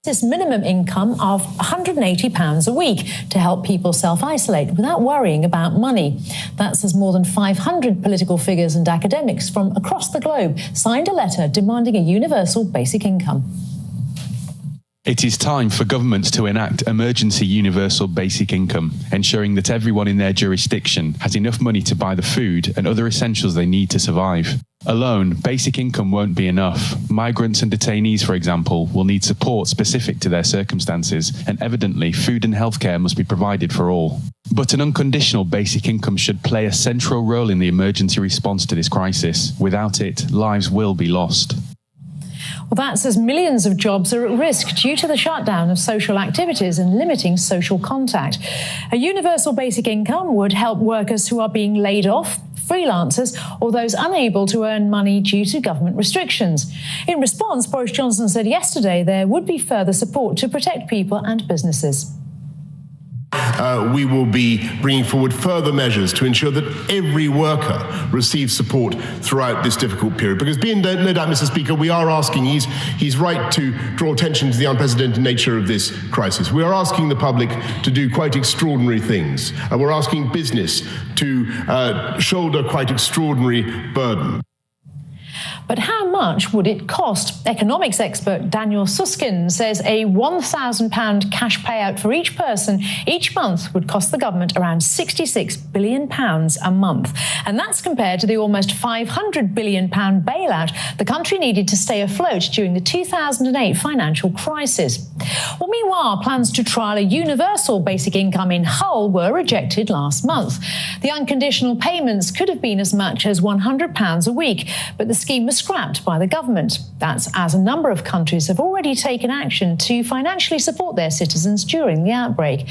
this minimum income of £180 a week to help people self-isolate without worrying about money. That's as more than 500 political figures and academics from across the globe signed a letter demanding a universal basic income. It is time for governments to enact emergency universal basic income, ensuring that everyone in their jurisdiction has enough money to buy the food and other essentials they need to survive. Alone, basic income won't be enough. Migrants and detainees, for example, will need support specific to their circumstances, and evidently, food and healthcare must be provided for all. But an unconditional basic income should play a central role in the emergency response to this crisis. Without it, lives will be lost. Well, that's as millions of jobs are at risk due to the shutdown of social activities and limiting social contact. A universal basic income would help workers who are being laid off, freelancers, or those unable to earn money due to government restrictions. In response, Boris Johnson said yesterday there would be further support to protect people and businesses. We will be bringing forward further measures to ensure that every worker receives support throughout this difficult period. Because no doubt, Mr. Speaker, we are asking, he's right to draw attention to the unprecedented nature of this crisis. We are asking the public to do quite extraordinary things. We're asking business to shoulder quite extraordinary burden. But how much would it cost? Economics expert Daniel Susskind says a £1,000 cash payout for each person each month would cost the government around £66 billion a month. And that's compared to the almost £500 billion bailout the country needed to stay afloat during the 2008 financial crisis. Well, meanwhile, plans to trial a universal basic income in Hull were rejected last month. The unconditional payments could have been as much as £100 a week, but the scheme was scrapped by the government. That's as a number of countries have already taken action to financially support their citizens during the outbreak.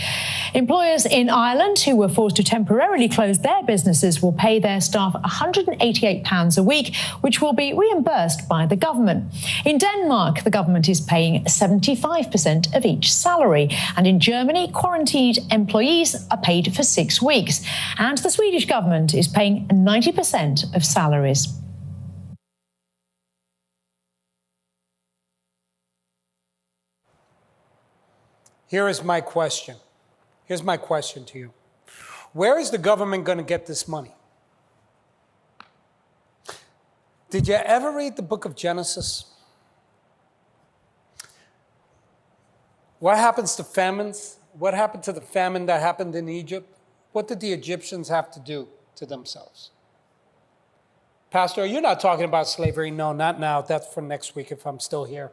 Employers in Ireland who were forced to temporarily close their businesses will pay their staff £188 a week, which will be reimbursed by the government. In Denmark, the government is paying 75% of each salary. And in Germany, quarantined employees are paid for 6 weeks. And the Swedish government is paying 90% of salaries. Here is my question. Here's my question to you. Where is the government going to get this money? Did you ever read the book of Genesis? What happens to famines? What happened to the famine that happened in Egypt? What did the Egyptians have to do to themselves? Pastor, you're not talking about slavery. No, not now. That's for next week if I'm still here.